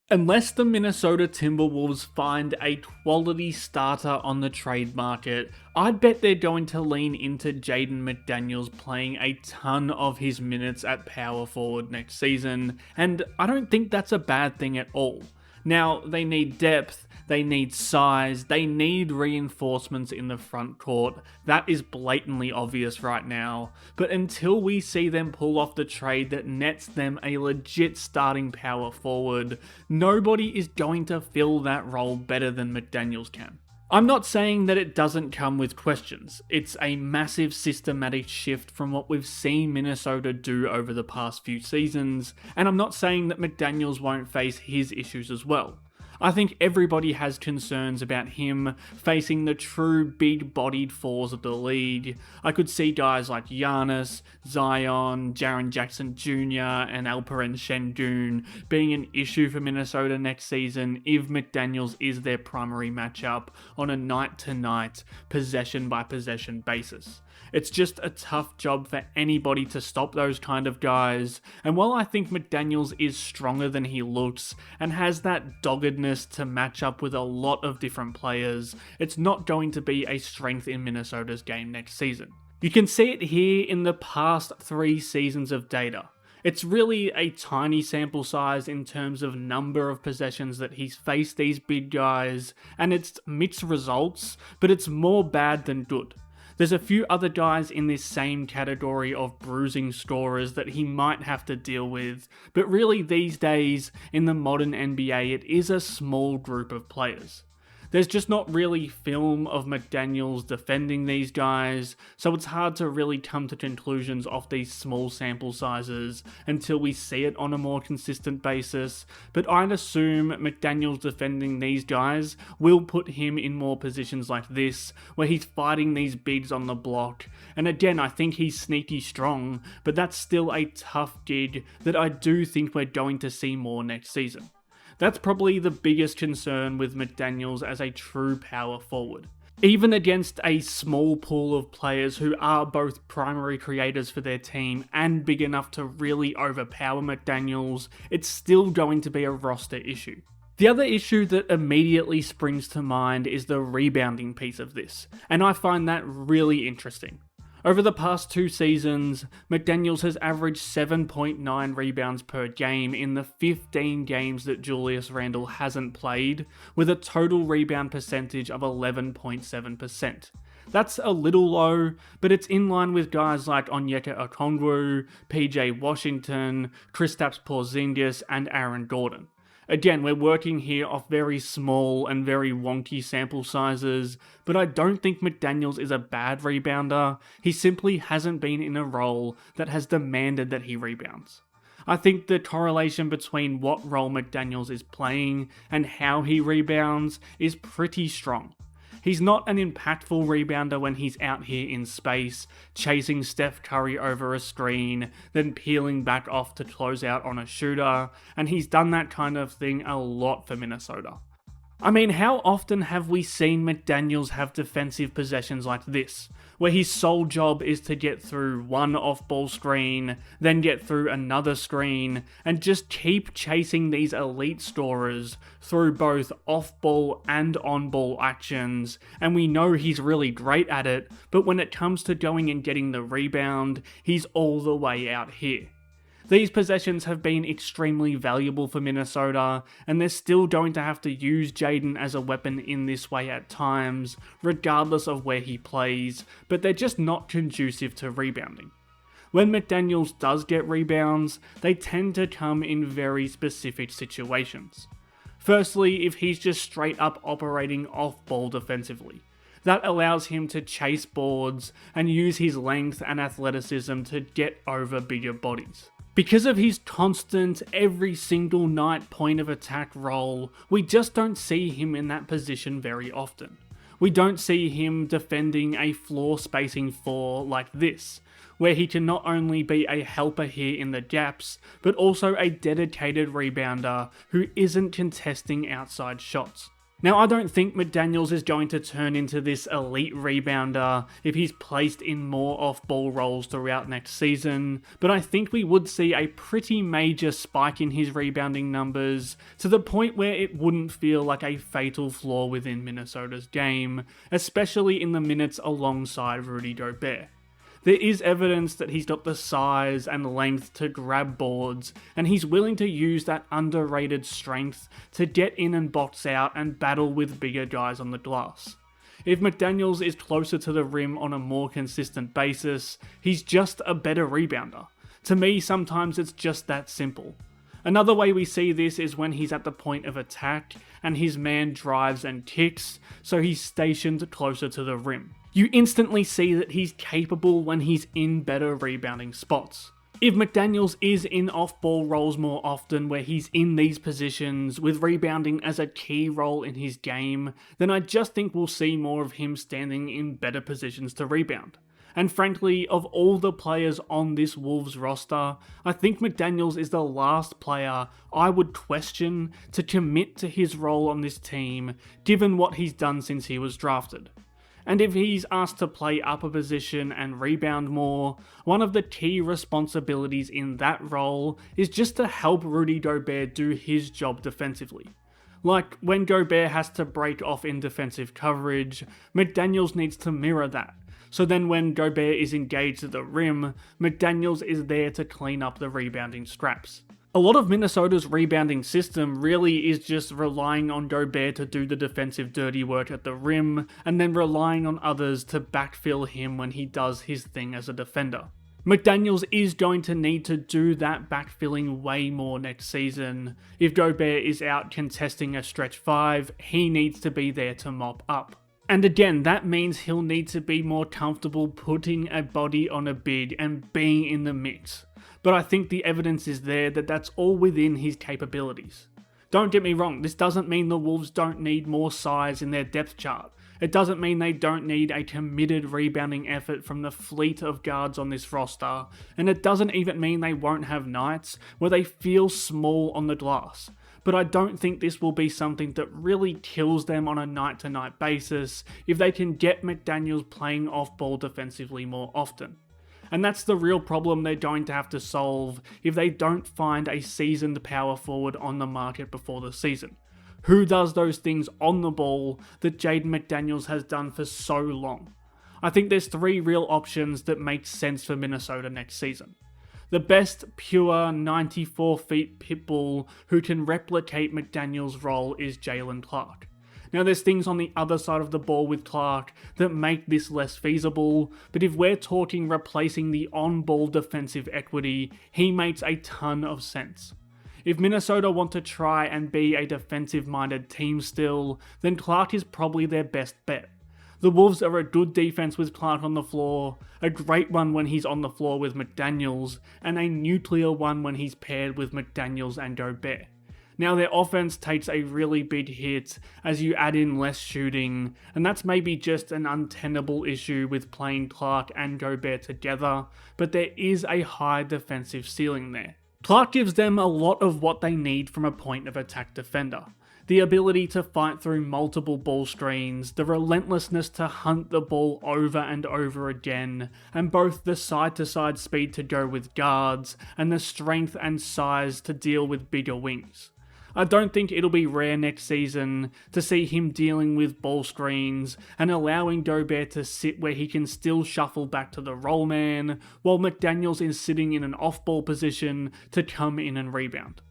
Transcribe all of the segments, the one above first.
Unless the Minnesota Timberwolves find a quality starter on the trade market, I'd bet they're going to lean into Jaden McDaniels playing a ton of his minutes at power forward next season, and I don't think that's a bad thing at all. Now, they need depth, they need size, they need reinforcements in the front court. That is blatantly obvious right now. But until we see them pull off the trade that nets them a legit starting power forward, nobody is going to fill that role better than McDaniels can. I'm not saying that it doesn't come with questions. It's a massive systematic shift from what we've seen Minnesota do over the past few seasons, and I'm not saying that McDaniels won't face his issues as well. I think everybody has concerns about him facing the true big-bodied fours of the league. I could see guys like Giannis, Zion, Jaren Jackson Jr. and Alperen Şengün being an issue for Minnesota next season if McDaniels is their primary matchup on a night-to-night, possession-by-possession basis. It's just a tough job for anybody to stop those kind of guys, and while I think McDaniels is stronger than he looks and has that doggedness to match up with a lot of different players, it's not going to be a strength in Minnesota's game next season. You can see it here in the past 3 seasons of data. It's really a tiny sample size in terms of number of possessions that he's faced these big guys, and it's mixed results, but it's more bad than good. There's a few other guys in this same category of bruising scorers that he might have to deal with, but really these days, in the modern NBA, it is a small group of players. There's just not really film of McDaniels defending these guys, so it's hard to really come to conclusions off these small sample sizes until we see it on a more consistent basis, but I'd assume McDaniels defending these guys will put him in more positions like this, where he's fighting these bigs on the block, and again I think he's sneaky strong, but that's still a tough gig that I do think we're going to see more next season. That's probably the biggest concern with McDaniels as a true power forward. Even against a small pool of players who are both primary creators for their team and big enough to really overpower McDaniels, it's still going to be a roster issue. The other issue that immediately springs to mind is the rebounding piece of this, and I find that really interesting. Over the past 2 seasons, McDaniels has averaged 7.9 rebounds per game in the 15 games that Julius Randle hasn't played, with a total rebound percentage of 11.7%. That's a little low, but it's in line with guys like Onyeka Okongwu, PJ Washington, Kristaps Porzingis, and Aaron Gordon. Again, we're working here off very small and very wonky sample sizes, but I don't think McDaniels is a bad rebounder. He simply hasn't been in a role that has demanded that he rebounds. I think the correlation between what role McDaniels is playing and how he rebounds is pretty strong. He's not an impactful rebounder when he's out here in space, chasing Steph Curry over a screen, then peeling back off to close out on a shooter, and he's done that kind of thing a lot for Minnesota. I mean, how often have we seen McDaniels have defensive possessions like this, where his sole job is to get through one off-ball screen, then get through another screen, and just keep chasing these elite scorers through both off-ball and on-ball actions, and we know he's really great at it, but when it comes to going and getting the rebound, he's all the way out here. These possessions have been extremely valuable for Minnesota, and they're still going to have to use Jaden as a weapon in this way at times, regardless of where he plays, but they're just not conducive to rebounding. When McDaniels does get rebounds, they tend to come in very specific situations. Firstly, if he's just straight up operating off-ball defensively. That allows him to chase boards and use his length and athleticism to get over bigger bodies. Because of his constant, every single night point of attack role, we just don't see him in that position very often. We don't see him defending a floor spacing 4 like this, where he can not only be a helper here in the gaps, but also a dedicated rebounder who isn't contesting outside shots. Now, I don't think McDaniels is going to turn into this elite rebounder if he's placed in more off-ball roles throughout next season, but I think we would see a pretty major spike in his rebounding numbers to the point where it wouldn't feel like a fatal flaw within Minnesota's game, especially in the minutes alongside Rudy Gobert. There is evidence that he's got the size and length to grab boards, and he's willing to use that underrated strength to get in and box out and battle with bigger guys on the glass. If McDaniels is closer to the rim on a more consistent basis, he's just a better rebounder. To me, sometimes it's just that simple. Another way we see this is when he's at the point of attack and his man drives and kicks, so he's stationed closer to the rim. You instantly see that he's capable when he's in better rebounding spots. If McDaniels is in off-ball roles more often where he's in these positions with rebounding as a key role in his game, then I just think we'll see more of him standing in better positions to rebound. And frankly, of all the players on this Wolves roster, I think McDaniels is the last player I would question to commit to his role on this team, given what he's done since he was drafted. And if he's asked to play up a position and rebound more, one of the key responsibilities in that role is just to help Rudy Gobert do his job defensively. Like, when Gobert has to break off in defensive coverage, McDaniels needs to mirror that. So then when Gobert is engaged at the rim, McDaniels is there to clean up the rebounding scraps. A lot of Minnesota's rebounding system really is just relying on Gobert to do the defensive dirty work at the rim, and then relying on others to backfill him when he does his thing as a defender. McDaniels is going to need to do that backfilling way more next season. If Gobert is out contesting a stretch 5, he needs to be there to mop up. And again, that means he'll need to be more comfortable putting a body on a big and being in the mix. But I think the evidence is there that that's all within his capabilities. Don't get me wrong, this doesn't mean the Wolves don't need more size in their depth chart. It doesn't mean they don't need a committed rebounding effort from the fleet of guards on this roster, and it doesn't even mean they won't have nights where they feel small on the glass. But I don't think this will be something that really kills them on a night-to-night basis if they can get McDaniels playing off-ball defensively more often. And that's the real problem they're going to have to solve if they don't find a seasoned power forward on the market before the season. Who does those things on the ball that Jaden McDaniels has done for so long? I think there's 3 real options that make sense for Minnesota next season. The best pure 94 feet pitbull who can replicate McDaniels' role is Jalen Clark. Now there's things on the other side of the ball with Clark that make this less feasible, but if we're talking replacing the on-ball defensive equity, he makes a ton of sense. If Minnesota want to try and be a defensive-minded team still, then Clark is probably their best bet. The Wolves are a good defense with Clark on the floor, a great one when he's on the floor with McDaniels, and a nuclear one when he's paired with McDaniels and Gobert. Now their offense takes a really big hit as you add in less shooting, and that's maybe just an untenable issue with playing Clark and Gobert together, but there is a high defensive ceiling there. Clark gives them a lot of what they need from a point of attack defender. The ability to fight through multiple ball screens, the relentlessness to hunt the ball over and over again, and both the side-to-side speed to go with guards, and the strength and size to deal with bigger wings. I don't think it'll be rare next season to see him dealing with ball screens and allowing Gobert to sit where he can still shuffle back to the roll man, while McDaniels is sitting in an off-ball position to come in and rebound.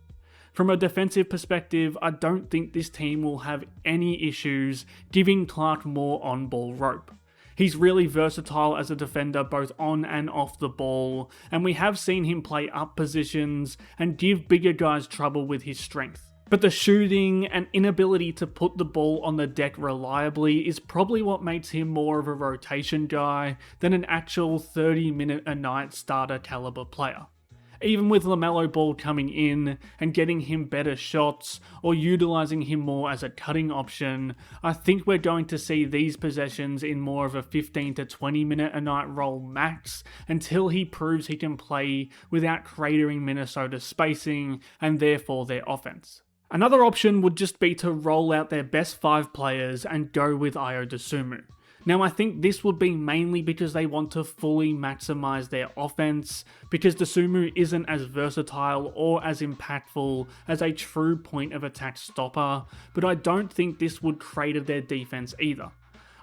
From a defensive perspective, I don't think this team will have any issues giving Clark more on-ball rope. He's really versatile as a defender both on and off the ball, and we have seen him play up positions and give bigger guys trouble with his strength. But the shooting and inability to put the ball on the deck reliably is probably what makes him more of a rotation guy than an actual 30-minute-a-night starter caliber player. Even with LaMelo Ball coming in and getting him better shots or utilizing him more as a cutting option, I think we're going to see these possessions in more of a 15 to 20 minute a night role max until he proves he can play without cratering Minnesota's spacing and therefore their offense. Another option would just be to roll out their best 5 players and go with Ayo Dosunmu. Now I think this would be mainly because they want to fully maximize their offense, because Dosunmu isn't as versatile or as impactful as a true point of attack stopper, but I don't think this would crater their defense either.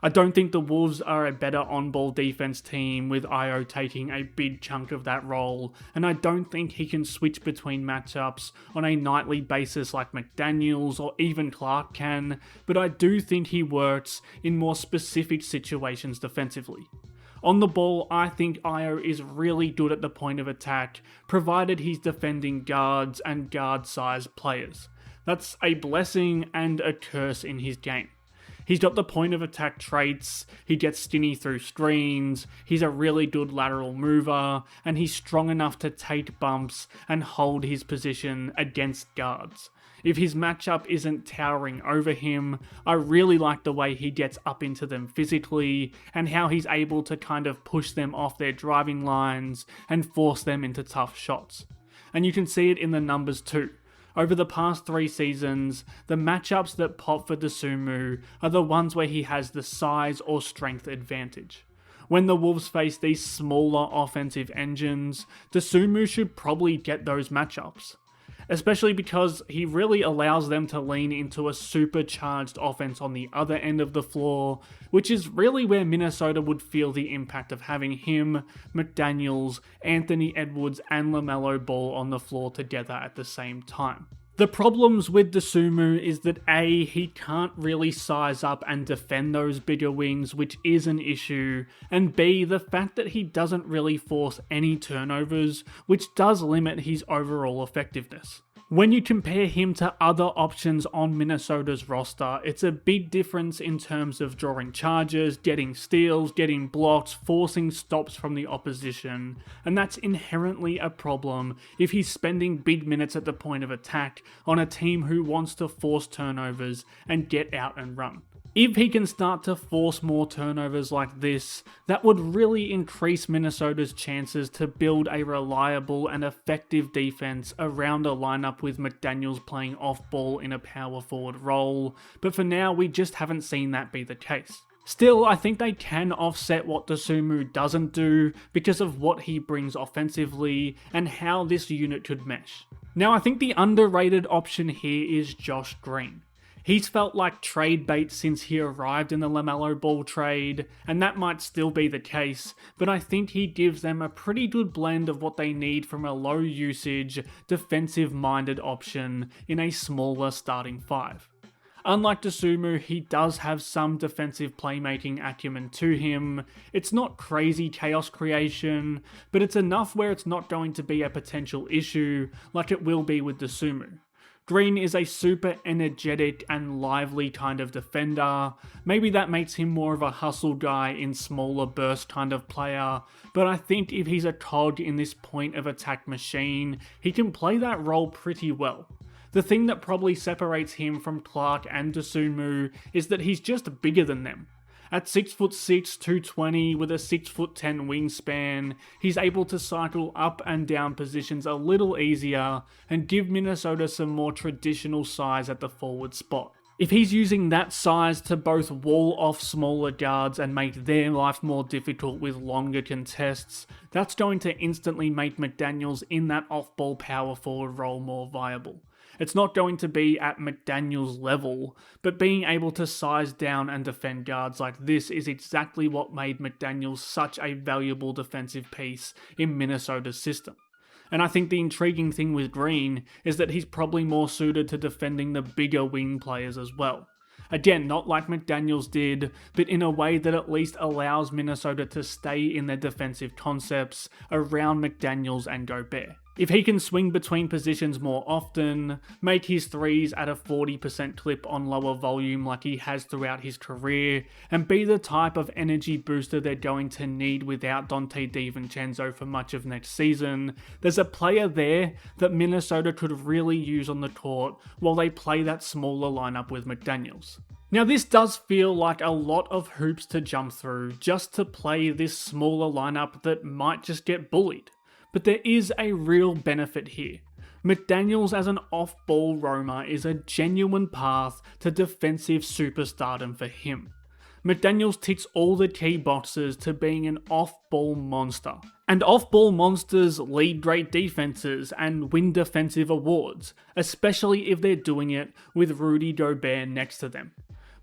I don't think the Wolves are a better on-ball defense team with Ayo taking a big chunk of that role, and I don't think he can switch between matchups on a nightly basis like McDaniels or even Clark can, but I do think he works in more specific situations defensively. On the ball, I think Ayo is really good at the point of attack, provided he's defending guards and guard-sized players. That's a blessing and a curse in his game. He's got the point of attack traits, he gets skinny through screens, he's a really good lateral mover, and he's strong enough to take bumps and hold his position against guards. If his matchup isn't towering over him, I really like the way he gets up into them physically and how he's able to kind of push them off their driving lines and force them into tough shots. And you can see it in the numbers too. Over the past 3 seasons, the matchups that pop for Dosunmu are the ones where he has the size or strength advantage. When the Wolves face these smaller offensive engines, Dosunmu should probably get those matchups. Especially because he really allows them to lean into a supercharged offense on the other end of the floor, which is really where Minnesota would feel the impact of having him, McDaniels, Anthony Edwards and LaMelo Ball on the floor together at the same time. The problems with Dosunmu is that A, he can't really size up and defend those bigger wings, which is an issue, and B, the fact that he doesn't really force any turnovers, which does limit his overall effectiveness. When you compare him to other options on Minnesota's roster, it's a big difference in terms of drawing charges, getting steals, getting blocks, forcing stops from the opposition, and that's inherently a problem if he's spending big minutes at the point of attack on a team who wants to force turnovers and get out and run. If he can start to force more turnovers like this, that would really increase Minnesota's chances to build a reliable and effective defense around a lineup with McDaniels playing off-ball in a power forward role, but for now we just haven't seen that be the case. Still, I think they can offset what Dosunmu doesn't do because of what he brings offensively and how this unit could mesh. Now I think the underrated option here is Josh Green. He's felt like trade bait since he arrived in the LaMelo Ball trade, and that might still be the case, but I think he gives them a pretty good blend of what they need from a low usage, defensive minded option in a smaller starting 5. Unlike Dosunmu, he does have some defensive playmaking acumen to him. It's not crazy chaos creation, but it's enough where it's not going to be a potential issue like it will be with Dosunmu. Green is a super energetic and lively kind of defender. Maybe that makes him more of a hustle guy in smaller burst kind of player, but I think if he's a cog in this point of attack machine, he can play that role pretty well. The thing that probably separates him from Clark and Dosunmu is that he's just bigger than them. At 6'6", 220 with a 6'10" wingspan, he's able to cycle up and down positions a little easier and give Minnesota some more traditional size at the forward spot. If he's using that size to both wall off smaller guards and make their life more difficult with longer contests, that's going to instantly make McDaniels in that off-ball power forward role more viable. It's not going to be at McDaniels' level, but being able to size down and defend guards like this is exactly what made McDaniels such a valuable defensive piece in Minnesota's system. And I think the intriguing thing with Green is that he's probably more suited to defending the bigger wing players as well. Again, not like McDaniels did, but in a way that at least allows Minnesota to stay in their defensive concepts around McDaniels and Gobert. If he can swing between positions more often, make his threes at a 40% clip on lower volume like he has throughout his career, and be the type of energy booster they're going to need without Donte DiVincenzo for much of next season, there's a player there that Minnesota could really use on the court while they play that smaller lineup with McDaniels. Now this does feel like a lot of hoops to jump through just to play this smaller lineup that might just get bullied. But there is a real benefit here. McDaniels as an off-ball roamer is a genuine path to defensive superstardom for him. McDaniels ticks all the key boxes to being an off-ball monster. And off-ball monsters lead great defenses and win defensive awards, especially if they're doing it with Rudy Gobert next to them.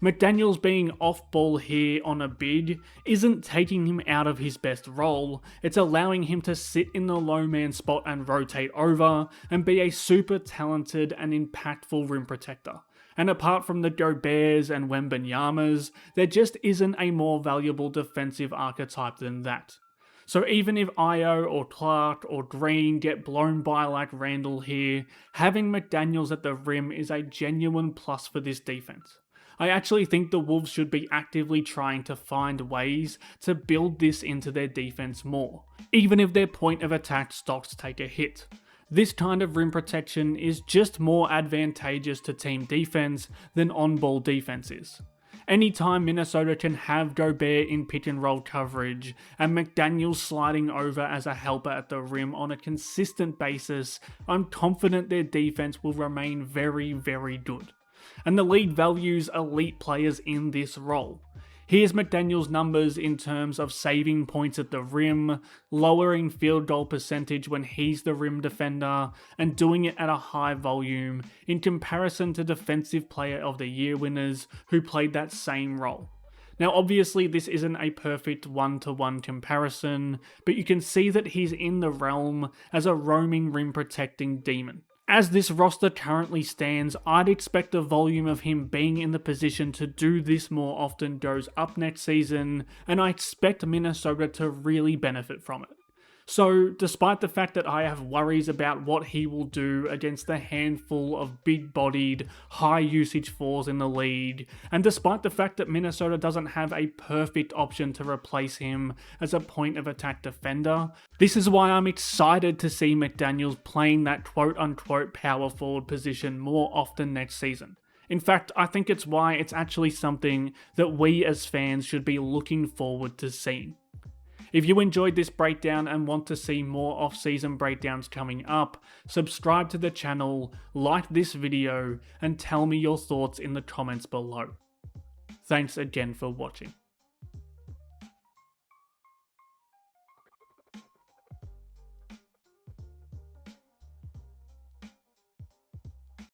McDaniels being off-ball here on a big isn't taking him out of his best role, it's allowing him to sit in the low man spot and rotate over and be a super talented and impactful rim protector. And apart from the Goberts and Wembanyamas, there just isn't a more valuable defensive archetype than that. So even if Io or Clark or Green get blown by like Randall here, having McDaniels at the rim is a genuine plus for this defense. I actually think the Wolves should be actively trying to find ways to build this into their defense more, even if their point of attack stocks take a hit. This kind of rim protection is just more advantageous to team defense than on-ball defense is. Anytime Minnesota can have Gobert in pick and roll coverage and McDaniels sliding over as a helper at the rim on a consistent basis, I'm confident their defense will remain very, very good. And the league values elite players in this role. Here's McDaniels' numbers in terms of saving points at the rim, lowering field goal percentage when he's the rim defender, and doing it at a high volume in comparison to Defensive Player of the Year winners who played that same role. Now obviously this isn't a perfect one-to-one comparison, but you can see that he's in the realm as a roaming rim protecting demon. As this roster currently stands, I'd expect the volume of him being in the position to do this more often goes up next season, and I expect Minnesota to really benefit from it. So, despite the fact that I have worries about what he will do against the handful of big-bodied, high-usage fours in the league, and despite the fact that Minnesota doesn't have a perfect option to replace him as a point-of-attack defender, this is why I'm excited to see McDaniels playing that quote-unquote power forward position more often next season. In fact, I think it's why it's actually something that we as fans should be looking forward to seeing. If you enjoyed this breakdown and want to see more off-season breakdowns coming up, subscribe to the channel, like this video, and tell me your thoughts in the comments below. Thanks again for watching.